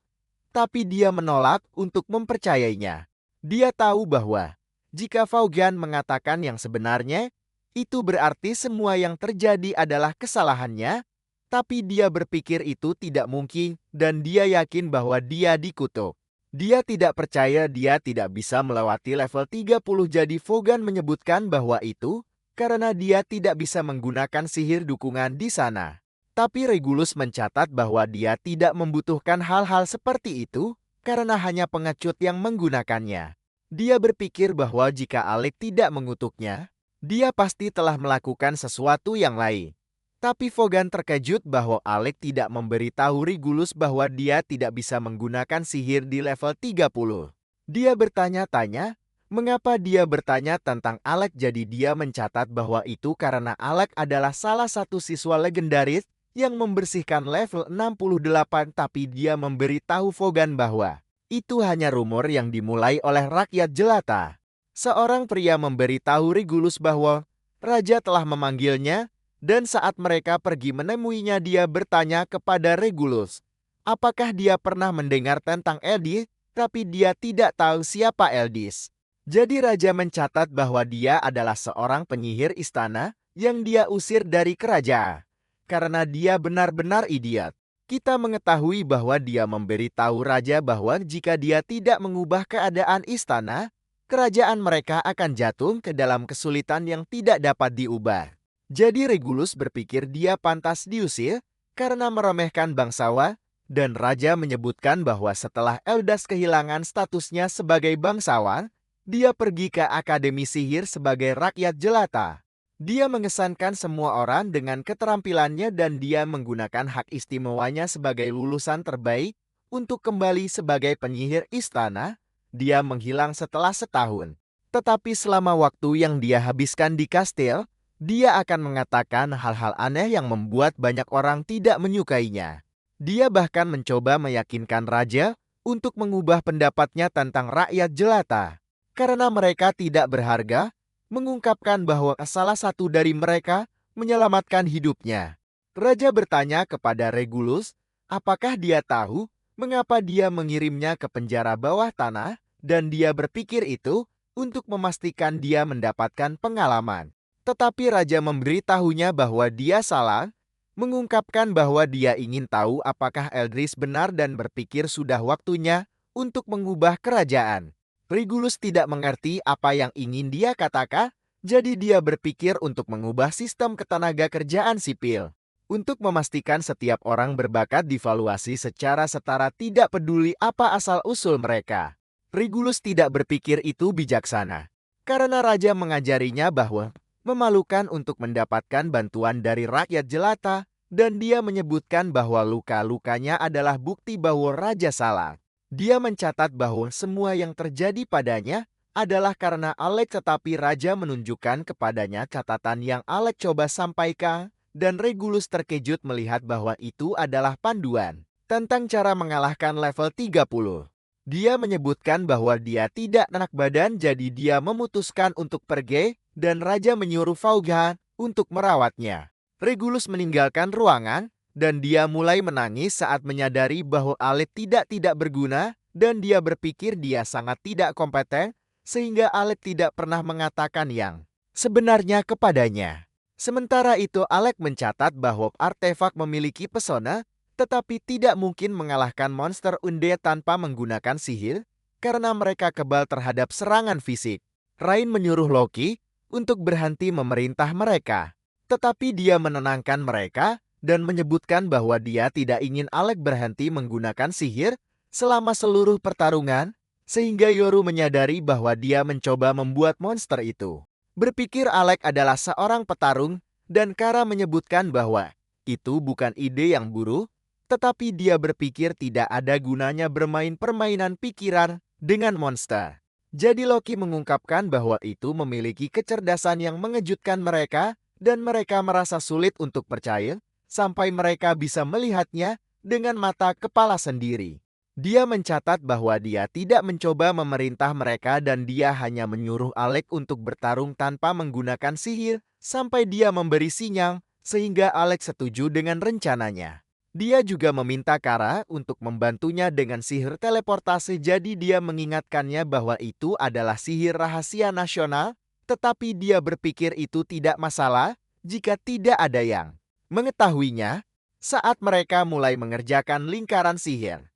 tapi dia menolak untuk mempercayainya. Dia tahu bahwa jika Vaughan mengatakan yang sebenarnya, itu berarti semua yang terjadi adalah kesalahannya, tapi dia berpikir itu tidak mungkin dan dia yakin bahwa dia dikutuk. Dia tidak percaya dia tidak bisa melewati level 30, jadi Vaughan menyebutkan bahwa itu karena dia tidak bisa menggunakan sihir dukungan di sana. Tapi Regulus mencatat bahwa dia tidak membutuhkan hal-hal seperti itu karena hanya pengecut yang menggunakannya. Dia berpikir bahwa jika Alec tidak mengutuknya, dia pasti telah melakukan sesuatu yang lain. Tapi Vaughan terkejut bahwa Alec tidak memberitahu Regulus bahwa dia tidak bisa menggunakan sihir di level 30. Dia bertanya-tanya, mengapa dia bertanya tentang Alec, jadi dia mencatat bahwa itu karena Alec adalah salah satu siswa legendaris yang membersihkan level 68, tapi dia memberitahu Vaughan bahwa itu hanya rumor yang dimulai oleh rakyat jelata. Seorang pria memberitahu Regulus bahwa raja telah memanggilnya, dan saat mereka pergi menemuinya dia bertanya kepada Regulus, apakah dia pernah mendengar tentang Eldis, tapi dia tidak tahu siapa Eldis. Jadi raja mencatat bahwa dia adalah seorang penyihir istana yang dia usir dari kerajaan. Karena dia benar-benar idiot. Kita mengetahui bahwa dia memberitahu raja bahwa jika dia tidak mengubah keadaan istana, kerajaan mereka akan jatuh ke dalam kesulitan yang tidak dapat diubah. Jadi Regulus berpikir dia pantas diusir karena meremehkan bangsawan, dan raja menyebutkan bahwa setelah Eldas kehilangan statusnya sebagai bangsawan, dia pergi ke Akademi Sihir sebagai rakyat jelata. Dia mengesankan semua orang dengan keterampilannya dan dia menggunakan hak istimewanya sebagai lulusan terbaik untuk kembali sebagai penyihir istana. Dia menghilang setelah setahun. Tetapi selama waktu yang dia habiskan di kastil, dia akan mengatakan hal-hal aneh yang membuat banyak orang tidak menyukainya. Dia bahkan mencoba meyakinkan raja untuk mengubah pendapatnya tentang rakyat jelata. Karena mereka tidak berharga, mengungkapkan bahwa salah satu dari mereka menyelamatkan hidupnya. Raja bertanya kepada Regulus, apakah dia tahu mengapa dia mengirimnya ke penjara bawah tanah, dan dia berpikir itu untuk memastikan dia mendapatkan pengalaman. Tetapi raja memberitahunya bahwa dia salah, mengungkapkan bahwa dia ingin tahu apakah Eldris benar dan berpikir sudah waktunya untuk mengubah kerajaan. Regulus tidak mengerti apa yang ingin dia katakan, jadi dia berpikir untuk mengubah sistem ketenaga kerjaan sipil. Untuk memastikan setiap orang berbakat divaluasi secara setara tidak peduli apa asal-usul mereka. Regulus tidak berpikir itu bijaksana. Karena raja mengajarinya bahwa memalukan untuk mendapatkan bantuan dari rakyat jelata, dan dia menyebutkan bahwa luka-lukanya adalah bukti bahwa raja salah. Dia mencatat bahwa semua yang terjadi padanya adalah karena Alec, tetapi raja menunjukkan kepadanya catatan yang Alec coba sampaikan, dan Regulus terkejut melihat bahwa itu adalah panduan tentang cara mengalahkan level 30. Dia menyebutkan bahwa dia tidak enak badan, jadi dia memutuskan untuk pergi, dan raja menyuruh Vaughan untuk merawatnya. Regulus meninggalkan ruangan, dan dia mulai menangis saat menyadari bahwa Alec tidak berguna, dan dia berpikir dia sangat tidak kompeten, sehingga Alec tidak pernah mengatakan yang sebenarnya kepadanya. Sementara itu Alec mencatat bahwa artefak memiliki pesona, tetapi tidak mungkin mengalahkan monster undead tanpa menggunakan sihir, karena mereka kebal terhadap serangan fisik. Rain menyuruh Loki untuk berhenti memerintah mereka, tetapi dia menenangkan mereka dan menyebutkan bahwa dia tidak ingin Alec berhenti menggunakan sihir selama seluruh pertarungan, sehingga Yoru menyadari bahwa dia mencoba membuat monster itu berpikir Alec adalah seorang petarung, dan Kara menyebutkan bahwa itu bukan ide yang buruk, tetapi dia berpikir tidak ada gunanya bermain permainan pikiran dengan monster. Jadi Loki mengungkapkan bahwa itu memiliki kecerdasan yang mengejutkan mereka, dan mereka merasa sulit untuk percaya, sampai mereka bisa melihatnya dengan mata kepala sendiri. Dia mencatat bahwa dia tidak mencoba memerintah mereka dan dia hanya menyuruh Alec untuk bertarung tanpa menggunakan sihir sampai dia memberi sinyal sehingga Alec setuju dengan rencananya. Dia juga meminta Kara untuk membantunya dengan sihir teleportasi, jadi dia mengingatkannya bahwa itu adalah sihir rahasia nasional, tetapi dia berpikir itu tidak masalah jika tidak ada yang mengetahuinya. Saat mereka mulai mengerjakan lingkaran sihir,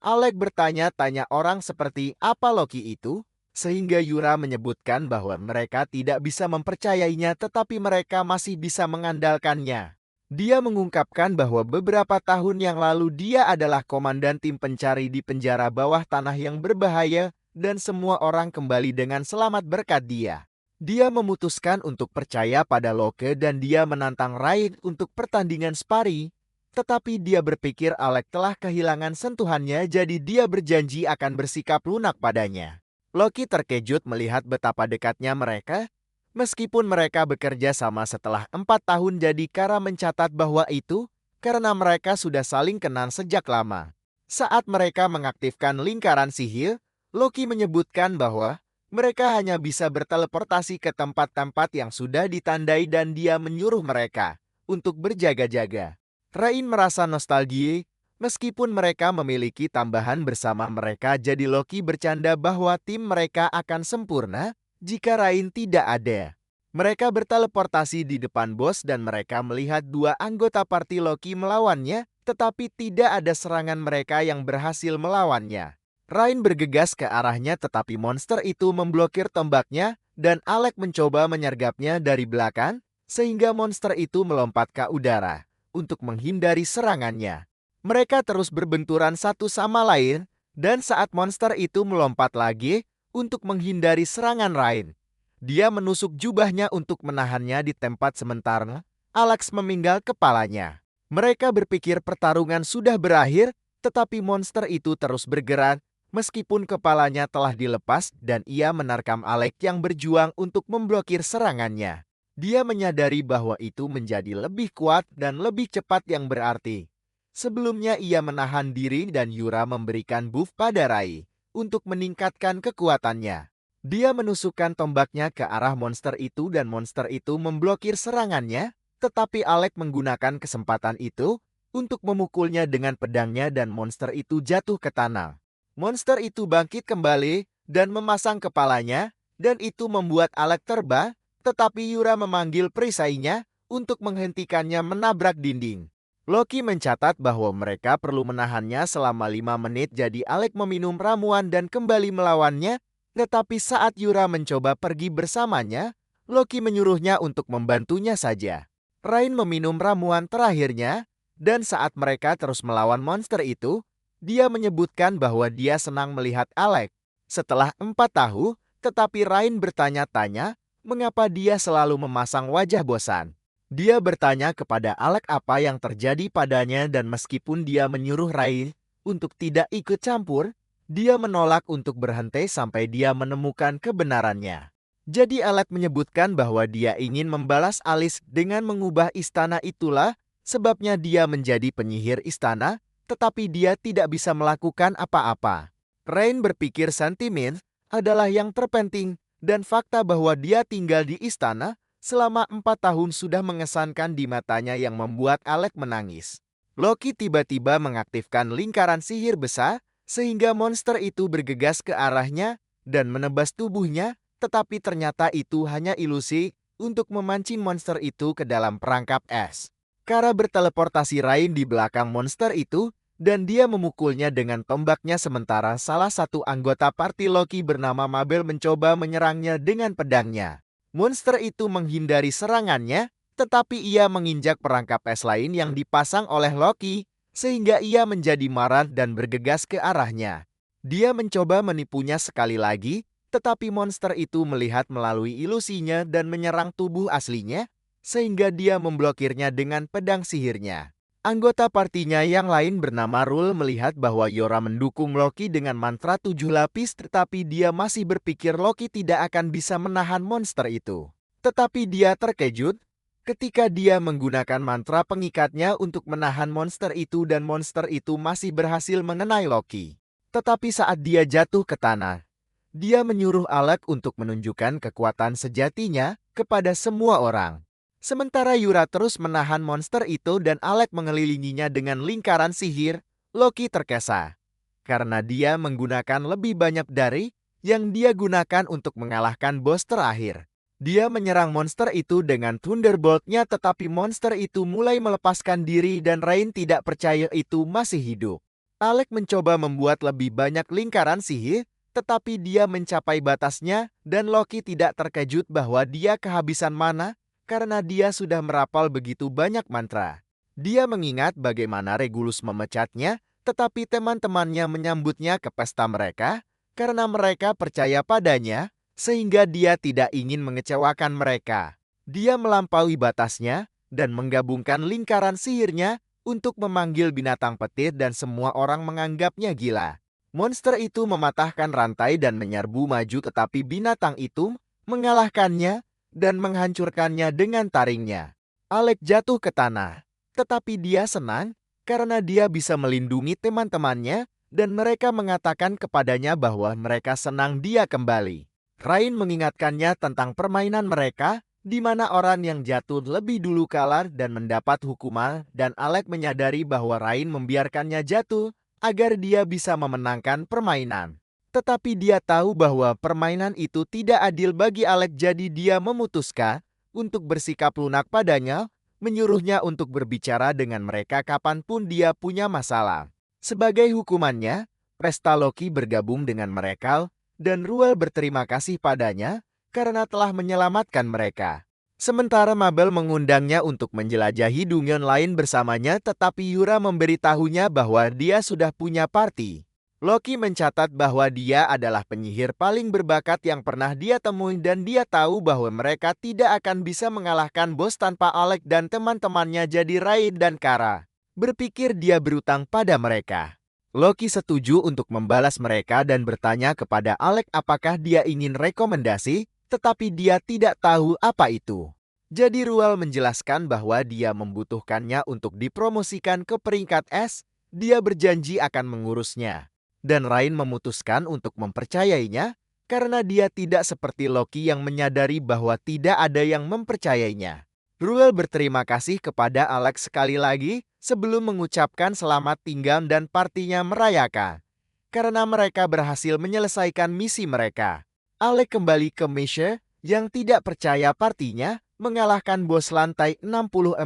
Alec bertanya-tanya orang seperti apa Loki itu, sehingga Yura menyebutkan bahwa mereka tidak bisa mempercayainya tetapi mereka masih bisa mengandalkannya. Dia mengungkapkan bahwa beberapa tahun yang lalu dia adalah komandan tim pencari di penjara bawah tanah yang berbahaya dan semua orang kembali dengan selamat berkat dia. Dia memutuskan untuk percaya pada Loki dan dia menantang Raid untuk pertandingan sparring. Tetapi dia berpikir Alec telah kehilangan sentuhannya, jadi dia berjanji akan bersikap lunak padanya. Loki terkejut melihat betapa dekatnya mereka. Meskipun mereka bekerja sama setelah 4 tahun, jadi Kara mencatat bahwa itu karena mereka sudah saling kenal sejak lama. Saat mereka mengaktifkan lingkaran sihir, Loki menyebutkan bahwa mereka hanya bisa berteleportasi ke tempat-tempat yang sudah ditandai dan dia menyuruh mereka untuk berjaga-jaga. Rain merasa nostalgia, meskipun mereka memiliki tambahan bersama mereka, jadi Loki bercanda bahwa tim mereka akan sempurna jika Rain tidak ada. Mereka berteleportasi di depan bos dan mereka melihat dua anggota party Loki melawannya, tetapi tidak ada serangan mereka yang berhasil melawannya. Rain bergegas ke arahnya tetapi monster itu memblokir tombaknya dan Alec mencoba menyergapnya dari belakang, sehingga monster itu melompat ke udara untuk menghindari serangannya. Mereka terus berbenturan satu sama lain, dan saat monster itu melompat lagi untuk menghindari serangan Rain, dia menusuk jubahnya untuk menahannya di tempat sementara. Alex meminggal kepalanya. Mereka berpikir pertarungan sudah berakhir, tetapi monster itu terus bergerak, meskipun kepalanya telah dilepas dan ia menerkam Alex yang berjuang untuk memblokir serangannya. Dia menyadari bahwa itu menjadi lebih kuat dan lebih cepat yang berarti. Sebelumnya ia menahan diri dan Yura memberikan buff pada Rai untuk meningkatkan kekuatannya. Dia menusukkan tombaknya ke arah monster itu dan monster itu memblokir serangannya, tetapi Alec menggunakan kesempatan itu untuk memukulnya dengan pedangnya dan monster itu jatuh ke tanah. Monster itu bangkit kembali dan memasang kepalanya, dan itu membuat Alec terbang. Tetapi Yura memanggil perisainya untuk menghentikannya menabrak dinding. Loki mencatat bahwa mereka perlu menahannya selama 5 menit, jadi Alec meminum ramuan dan kembali melawannya. Tetapi saat Yura mencoba pergi bersamanya, Loki menyuruhnya untuk membantunya saja. Rain meminum ramuan terakhirnya, dan saat mereka terus melawan monster itu, dia menyebutkan bahwa dia senang melihat Alec. Setelah 4 tahun, tetapi Rain bertanya-tanya, mengapa dia selalu memasang wajah bosan? Dia bertanya kepada Alec apa yang terjadi padanya dan meskipun dia menyuruh Rain untuk tidak ikut campur, dia menolak untuk berhenti sampai dia menemukan kebenarannya. Jadi Alec menyebutkan bahwa dia ingin membalas Alice dengan mengubah istana, itulah sebabnya dia menjadi penyihir istana, tetapi dia tidak bisa melakukan apa-apa. Rain berpikir sentimen adalah yang terpenting, dan fakta bahwa dia tinggal di istana selama 4 tahun sudah mengesankan di matanya yang membuat Alec menangis. Loki tiba-tiba mengaktifkan lingkaran sihir besar, sehingga monster itu bergegas ke arahnya dan menebas tubuhnya, tetapi ternyata itu hanya ilusi untuk memancing monster itu ke dalam perangkap es. Kara berteleportasi Rain di belakang monster itu, dan dia memukulnya dengan tombaknya sementara salah satu anggota party Loki bernama Mabel mencoba menyerangnya dengan pedangnya. Monster itu menghindari serangannya, tetapi ia menginjak perangkap es lain yang dipasang oleh Loki, sehingga ia menjadi marah dan bergegas ke arahnya. Dia mencoba menipunya sekali lagi, tetapi monster itu melihat melalui ilusinya dan menyerang tubuh aslinya, sehingga dia memblokirnya dengan pedang sihirnya. Anggota partinya yang lain bernama Rul melihat bahwa Yora mendukung Loki dengan mantra 7 lapis, tetapi dia masih berpikir Loki tidak akan bisa menahan monster itu. Tetapi dia terkejut ketika dia menggunakan mantra pengikatnya untuk menahan monster itu dan monster itu masih berhasil mengenai Loki. Tetapi saat dia jatuh ke tanah, dia menyuruh Alec untuk menunjukkan kekuatan sejatinya kepada semua orang. Sementara Yura terus menahan monster itu dan Alec mengelilinginya dengan lingkaran sihir, Loki terkesa. Karena dia menggunakan lebih banyak dari yang dia gunakan untuk mengalahkan bos terakhir. Dia menyerang monster itu dengan Thunderbolt-nya, tetapi monster itu mulai melepaskan diri dan Rain tidak percaya itu masih hidup. Alec mencoba membuat lebih banyak lingkaran sihir, tetapi dia mencapai batasnya dan Loki tidak terkejut bahwa dia kehabisan mana karena dia sudah merapal begitu banyak mantra. Dia mengingat bagaimana Regulus memecatnya, tetapi teman-temannya menyambutnya ke pesta mereka karena mereka percaya padanya, sehingga dia tidak ingin mengecewakan mereka. Dia melampaui batasnya dan menggabungkan lingkaran sihirnya untuk memanggil binatang petir dan semua orang menganggapnya gila. Monster itu mematahkan rantai dan menyerbu maju, tetapi binatang itu mengalahkannya dan menghancurkannya dengan taringnya. Alec jatuh ke tanah, tetapi dia senang karena dia bisa melindungi teman-temannya dan mereka mengatakan kepadanya bahwa mereka senang dia kembali. Rain mengingatkannya tentang permainan mereka, di mana orang yang jatuh lebih dulu kalah dan mendapat hukuman, dan Alec menyadari bahwa Rain membiarkannya jatuh agar dia bisa memenangkan permainan. Tetapi dia tahu bahwa permainan itu tidak adil bagi Alec, jadi dia memutuskan untuk bersikap lunak padanya, menyuruhnya untuk berbicara dengan mereka kapanpun dia punya masalah. Sebagai hukumannya, pesta Loki bergabung dengan mereka, dan Ruel berterima kasih padanya karena telah menyelamatkan mereka. Sementara Mabel mengundangnya untuk menjelajahi dunia lain bersamanya, tetapi Yura memberitahunya bahwa dia sudah punya party. Loki mencatat bahwa dia adalah penyihir paling berbakat yang pernah dia temui dan dia tahu bahwa mereka tidak akan bisa mengalahkan bos tanpa Alec dan teman-temannya, jadi Rain dan Kara berpikir dia berutang pada mereka. Loki setuju untuk membalas mereka dan bertanya kepada Alec apakah dia ingin rekomendasi, tetapi dia tidak tahu apa itu. Jadi Ruel menjelaskan bahwa dia membutuhkannya untuk dipromosikan ke peringkat S, dia berjanji akan mengurusnya. Dan Rain memutuskan untuk mempercayainya karena dia tidak seperti Loki yang menyadari bahwa tidak ada yang mempercayainya. Ruel berterima kasih kepada Alex sekali lagi sebelum mengucapkan selamat tinggal dan partinya merayakan. Karena mereka berhasil menyelesaikan misi mereka. Alex kembali ke Misha yang tidak percaya partinya mengalahkan bos lantai 64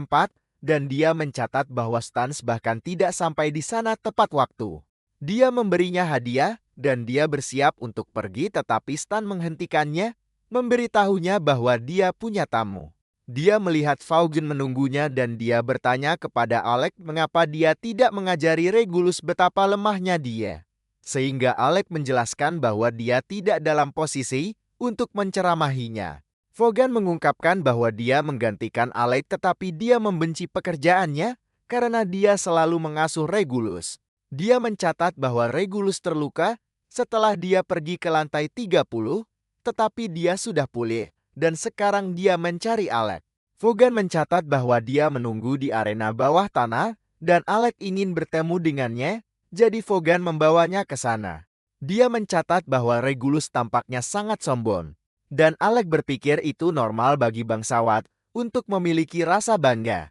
dan dia mencatat bahwa Stans bahkan tidak sampai di sana tepat waktu. Dia memberinya hadiah dan dia bersiap untuk pergi, tetapi Stan menghentikannya, memberitahunya bahwa dia punya tamu. Dia melihat Vaughn menunggunya dan dia bertanya kepada Alec mengapa dia tidak mengajari Regulus betapa lemahnya dia. Sehingga Alec menjelaskan bahwa dia tidak dalam posisi untuk menceramahinya. Vaughn mengungkapkan bahwa dia menggantikan Alec, tetapi dia membenci pekerjaannya karena dia selalu mengasuh Regulus. Dia mencatat bahwa Regulus terluka setelah dia pergi ke lantai 30, tetapi dia sudah pulih, dan sekarang dia mencari Alec. Vaughn mencatat bahwa dia menunggu di arena bawah tanah, dan Alec ingin bertemu dengannya, jadi Vaughn membawanya ke sana. Dia mencatat bahwa Regulus tampaknya sangat sombong, dan Alec berpikir itu normal bagi bangsawan untuk memiliki rasa bangga.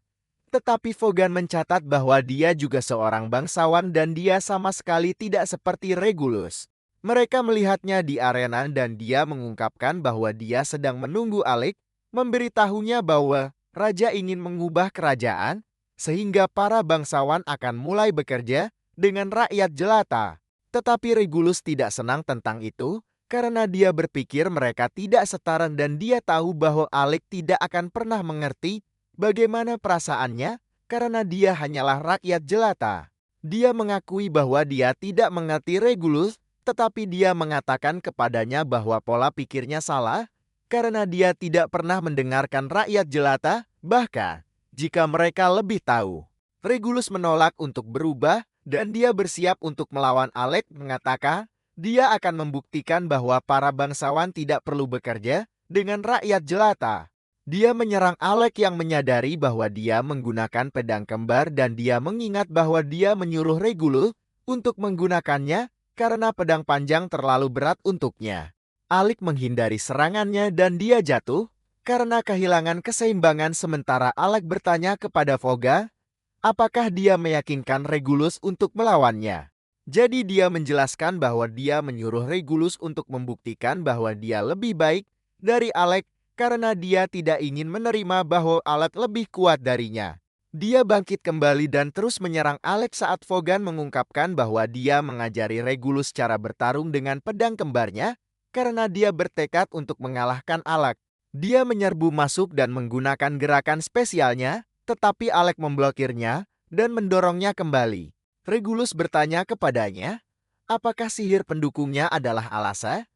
Tetapi Vaughan mencatat bahwa dia juga seorang bangsawan dan dia sama sekali tidak seperti Regulus. Mereka melihatnya di arena dan dia mengungkapkan bahwa dia sedang menunggu Alec, memberitahunya bahwa raja ingin mengubah kerajaan, sehingga para bangsawan akan mulai bekerja dengan rakyat jelata. Tetapi Regulus tidak senang tentang itu, karena dia berpikir mereka tidak setara dan dia tahu bahwa Alec tidak akan pernah mengerti bagaimana perasaannya karena dia hanyalah rakyat jelata. Dia mengakui bahwa dia tidak mengerti Regulus, tetapi dia mengatakan kepadanya bahwa pola pikirnya salah karena dia tidak pernah mendengarkan rakyat jelata, bahkan jika mereka lebih tahu. Regulus menolak untuk berubah dan dia bersiap untuk melawan Alec, mengatakan dia akan membuktikan bahwa para bangsawan tidak perlu bekerja dengan rakyat jelata. Dia menyerang Alec yang menyadari bahwa dia menggunakan pedang kembar dan dia mengingat bahwa dia menyuruh Regulus untuk menggunakannya karena pedang panjang terlalu berat untuknya. Alec menghindari serangannya dan dia jatuh karena kehilangan keseimbangan sementara Alec bertanya kepada Vaughan apakah dia meyakinkan Regulus untuk melawannya. Jadi dia menjelaskan bahwa dia menyuruh Regulus untuk membuktikan bahwa dia lebih baik dari Alec karena dia tidak ingin menerima bahwa Alec lebih kuat darinya. Dia bangkit kembali dan terus menyerang Alec saat Vaughan mengungkapkan bahwa dia mengajari Regulus cara bertarung dengan pedang kembarnya karena dia bertekad untuk mengalahkan Alec. Dia menyerbu masuk dan menggunakan gerakan spesialnya, tetapi Alec memblokirnya dan mendorongnya kembali. Regulus bertanya kepadanya, apakah sihir pendukungnya adalah alasan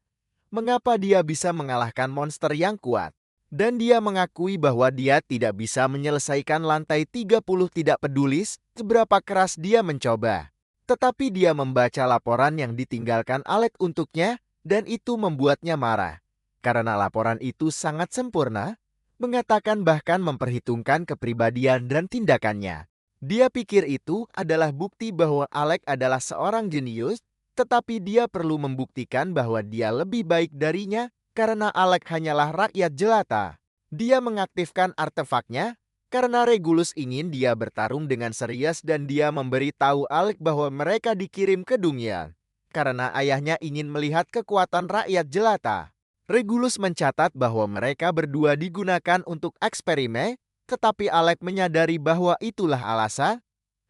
mengapa dia bisa mengalahkan monster yang kuat? Dan dia mengakui bahwa dia tidak bisa menyelesaikan lantai 30 tidak peduli seberapa keras dia mencoba. Tetapi dia membaca laporan yang ditinggalkan Alec untuknya dan itu membuatnya marah. Karena laporan itu sangat sempurna, mengatakan bahkan memperhitungkan kepribadian dan tindakannya. Dia pikir itu adalah bukti bahwa Alec adalah seorang jenius, tetapi dia perlu membuktikan bahwa dia lebih baik darinya karena Alec hanyalah rakyat jelata. Dia mengaktifkan artefaknya karena Regulus ingin dia bertarung dengan serius dan dia memberitahu Alec bahwa mereka dikirim ke dunia karena ayahnya ingin melihat kekuatan rakyat jelata. Regulus mencatat bahwa mereka berdua digunakan untuk eksperimen, tetapi Alec menyadari bahwa itulah alasan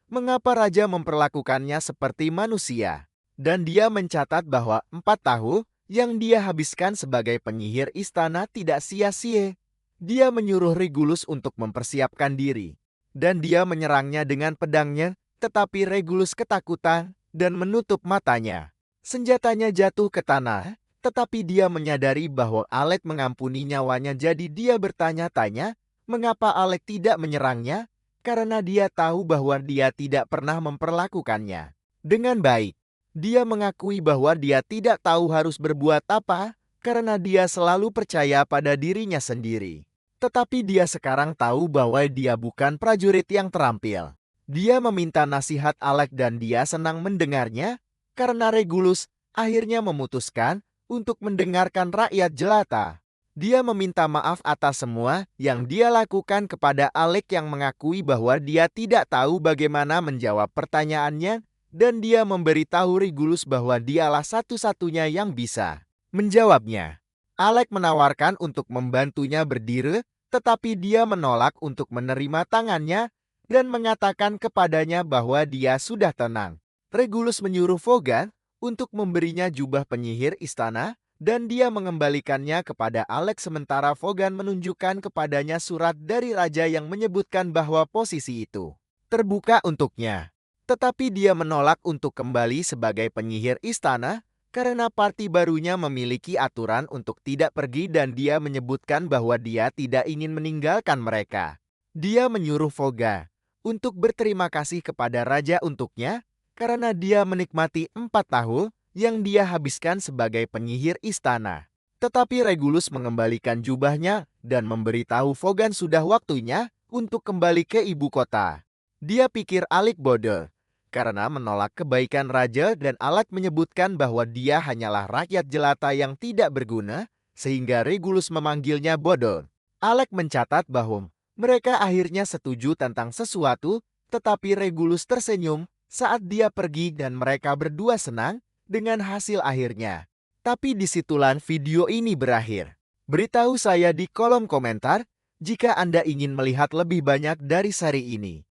mengapa raja memperlakukannya seperti manusia. Dan dia mencatat bahwa 4 tahun yang dia habiskan sebagai penyihir istana tidak sia-sia. Dia menyuruh Regulus untuk mempersiapkan diri. Dan dia menyerangnya dengan pedangnya, tetapi Regulus ketakutan dan menutup matanya. Senjatanya jatuh ke tanah, tetapi dia menyadari bahwa Alec mengampuni nyawanya jadi dia bertanya-tanya mengapa Alec tidak menyerangnya, karena dia tahu bahwa dia tidak pernah memperlakukannya dengan baik. Dia mengakui bahwa dia tidak tahu harus berbuat apa karena dia selalu percaya pada dirinya sendiri. Tetapi dia sekarang tahu bahwa dia bukan prajurit yang terampil. Dia meminta nasihat Alec dan dia senang mendengarnya karena Regulus akhirnya memutuskan untuk mendengarkan rakyat jelata. Dia meminta maaf atas semua yang dia lakukan kepada Alec yang mengakui bahwa dia tidak tahu bagaimana menjawab pertanyaannya. Dan dia memberitahu Regulus bahwa dialah satu-satunya yang bisa menjawabnya. Alec menawarkan untuk membantunya berdiri, tetapi dia menolak untuk menerima tangannya dan mengatakan kepadanya bahwa dia sudah tenang. Regulus menyuruh Vaughan untuk memberinya jubah penyihir istana dan dia mengembalikannya kepada Alec sementara Vaughan menunjukkan kepadanya surat dari raja yang menyebutkan bahwa posisi itu terbuka untuknya. Tetapi dia menolak untuk kembali sebagai penyihir istana karena parti barunya memiliki aturan untuk tidak pergi dan dia menyebutkan bahwa dia tidak ingin meninggalkan mereka. Dia menyuruh Vaughan untuk berterima kasih kepada raja untuknya karena dia menikmati 4 tahun yang dia habiskan sebagai penyihir istana. Tetapi Regulus mengembalikan jubahnya dan memberitahu Vaughan sudah waktunya untuk kembali ke ibu kota. Dia pikir Alec bodoh karena menolak kebaikan raja dan Alec menyebutkan bahwa dia hanyalah rakyat jelata yang tidak berguna, sehingga Regulus memanggilnya bodoh. Alec mencatat bahwa Mereka akhirnya setuju tentang sesuatu, tetapi Regulus tersenyum saat dia pergi dan mereka berdua senang dengan hasil akhirnya. Tapi disitulah video ini berakhir. Beritahu saya di kolom komentar jika Anda ingin melihat lebih banyak dari seri ini.